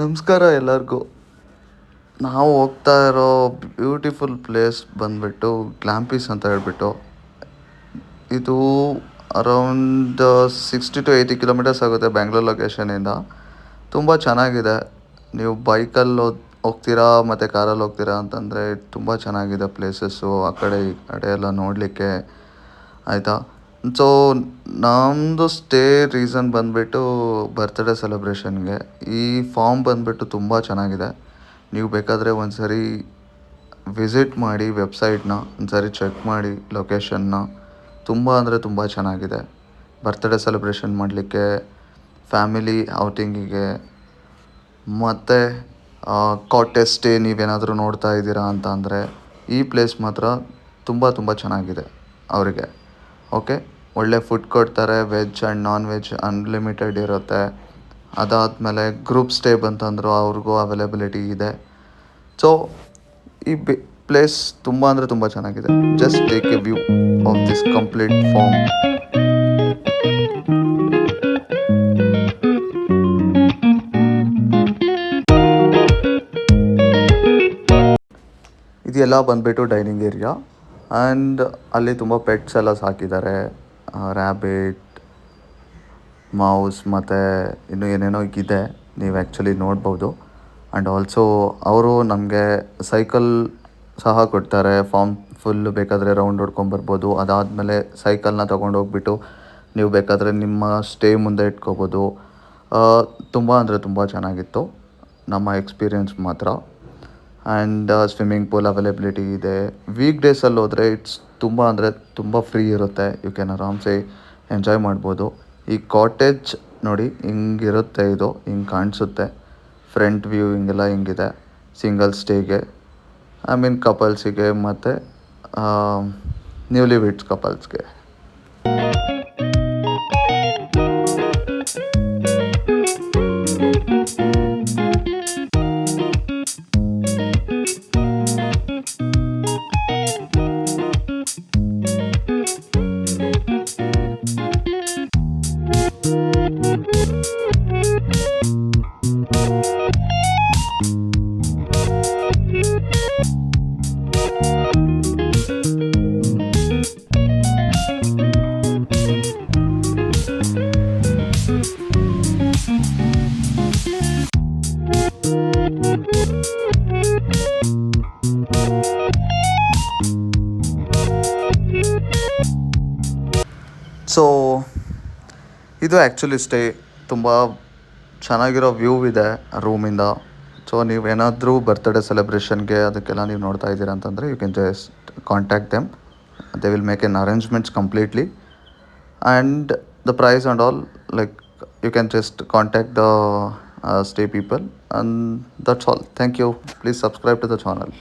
ನಮಸ್ಕಾರ ಎಲ್ಲರಿಗೂ. ನಾವು ಹೋಗ್ತಾ ಇರೋ ಬ್ಯೂಟಿಫುಲ್ ಪ್ಲೇಸ್ ಬಂದುಬಿಟ್ಟು ಗ್ಲ್ಯಾಂಪೀಸ್ ಅಂತ ಹೇಳ್ಬಿಟ್ಟು. ಇದು ಅರೌಂಡ್ 60 to 80 ಕಿಲೋಮೀಟರ್ಸ್ ಆಗುತ್ತೆ ಬೆಂಗಳೂರು ಲೊಕೇಶನಿಂದ. ತುಂಬ ಚೆನ್ನಾಗಿದೆ. ನೀವು ಬೈಕಲ್ಲಿ ಹೋಗ್ತೀರಾ ಮತ್ತು ಕಾರಲ್ಲಿ ಹೋಗ್ತೀರಾ ಅಂತಂದರೆ ತುಂಬ ಚೆನ್ನಾಗಿದೆ ಪ್ಲೇಸಸ್ಸು, ಆ ಕಡೆ ಈ ಕಡೆ ಎಲ್ಲ ನೋಡಲಿಕ್ಕೆ. ಆಯಿತಾ. ಸೊ ನಮ್ಮದು ಸ್ಟೇ ರೀಸನ್ ಬಂದುಬಿಟ್ಟು ಬರ್ತ್ಡೇ ಸೆಲೆಬ್ರೇಷನ್ಗೆ. ಈ ಫಾರ್ಮ್ ಬಂದುಬಿಟ್ಟು ತುಂಬ ಚೆನ್ನಾಗಿದೆ. ನೀವು ಬೇಕಾದರೆ ಒಂದು ಸರಿ ವಿಸಿಟ್ ಮಾಡಿ, ವೆಬ್ಸೈಟ್ನ ಒಂದು ಸರಿ ಚೆಕ್ ಮಾಡಿ ಲೊಕೇಶನ್ನ. ತುಂಬ ಅಂದರೆ ತುಂಬ ಚೆನ್ನಾಗಿದೆ ಬರ್ತ್ಡೇ ಸೆಲೆಬ್ರೇಷನ್ ಮಾಡಲಿಕ್ಕೆ, ಫ್ಯಾಮಿಲಿ ಔಟಿಂಗಿಗೆ, ಮತ್ತು ಕಾಟೇಜ್ ಸ್ಟೇ ನೀವೇನಾದರೂ ನೋಡ್ತಾ ಇದ್ದೀರಾ ಅಂತ ಅಂದರೆ ಈ ಪ್ಲೇಸ್ ಮಾತ್ರ ತುಂಬ ತುಂಬ ಚೆನ್ನಾಗಿದೆ ಅವರಿಗೆ. ಓಕೆ, ಒಳ್ಳೆ ಫುಡ್ ಕೊಡ್ತಾರೆ, veg and non veg unlimited ಇರುತ್ತೆ. ಅದಾದಮೇಲೆ ಗ್ರೂಪ್ ಸ್ಟೇ ಬಂತಂದರೂ ಅವ್ರಿಗೂ ಅವೈಲೇಬಿಲಿಟಿ ಇದೆ. ಸೊ ಈ ಪ್ಲೇಸ್ ತುಂಬ ಅಂದರೆ ತುಂಬ ಚೆನ್ನಾಗಿದೆ. Just take a view of this complete farm. ಇದೆಲ್ಲ ಬಂದುಬಿಟ್ಟು ಡೈನಿಂಗ್ ಏರಿಯಾ. ಆ್ಯಂಡ್ ಅಲ್ಲಿ ತುಂಬ ಪೆಟ್ಸ್ ಎಲ್ಲ ಸಾಕಿದ್ದಾರೆ. ರ್ಯಾಬಿಟ್, ಮೌಸ್ ಮತ್ತು ಇನ್ನೂ ಏನೇನೋ ಇದೆ, ನೀವು ಆ್ಯಕ್ಚುಲಿ ನೋಡ್ಬೋದು. ಆ್ಯಂಡ್ ಆಲ್ಸೋ ಅವರು ನಮಗೆ ಸೈಕಲ್ ಸಹ ಕೊಡ್ತಾರೆ. ಫಾರ್ಮ್ ಫುಲ್ಲು ಬೇಕಾದರೆ ರೌಂಡ್ ಹೊಡ್ಕೊಂಬರ್ಬೋದು. ಅದಾದಮೇಲೆ ಸೈಕಲ್ನ ತೊಗೊಂಡೋಗ್ಬಿಟ್ಟು ನೀವು ಬೇಕಾದರೆ ನಿಮ್ಮ ಸ್ಟೇ ಮುಂದೆ ಇಟ್ಕೋಬೋದು. ತುಂಬ ಅಂದರೆ ತುಂಬ ಚೆನ್ನಾಗಿತ್ತು ನಮ್ಮ ಎಕ್ಸ್ಪೀರಿಯೆನ್ಸ್ ಮಾತ್ರ. ಆ್ಯಂಡ್ ಸ್ವಿಮ್ಮಿಂಗ್ ಪೂಲ್ ಅವೈಲೇಬಿಲಿಟಿ ಇದೆ. ವೀಕ್ ಡೇಸಲ್ಲಿ ಹೋದರೆ ಇಟ್ಸ್ ತುಂಬ ಅಂದರೆ ತುಂಬ ಫ್ರೀ ಇರುತ್ತೆ. ಯು ಕ್ಯಾನ್ ಆರಾಮ್ಸೆ ಎಂಜಾಯ್ ಮಾಡ್ಬೋದು. ಈ ಕಾಟೇಜ್ ನೋಡಿ ಹಿಂಗಿರುತ್ತೆ, ಇದು ಹಿಂಗೆ ಕಾಣಿಸುತ್ತೆ. ಫ್ರಂಟ್ ವ್ಯೂ ಹಿಂಗೆಲ್ಲ ಹಿಂಗಿದೆ ಸಿಂಗಲ್ ಸ್ಟೇಗೆ. ಐ ಮೀನ್ ಕಪಲ್ಸಿಗೆ ಮತ್ತು ನ್ಯೂಲಿ ವಿಡ್ಸ್ ಕಪಲ್ಸ್ಗೆ. ಸೊ ಇದು ಆ್ಯಕ್ಚುಲಿ ಸ್ಟೇ. ತುಂಬ ಚೆನ್ನಾಗಿರೋ ವ್ಯೂ ಇದೆ ರೂಮಿಂದ. ಸೊ ನೀವೇನಾದರೂ ಬರ್ತ್ಡೇ ಸೆಲೆಬ್ರೇಷನ್ಗೆ ಅದಕ್ಕೆಲ್ಲ ನೀವು ನೋಡ್ತಾ ಇದ್ದೀರಾ ಅಂತಂದರೆ you can just contact them. They will make an arrangements completely. And the price and all, like you can just contact the stay people, and that's all. Thank you. Please subscribe to the channel.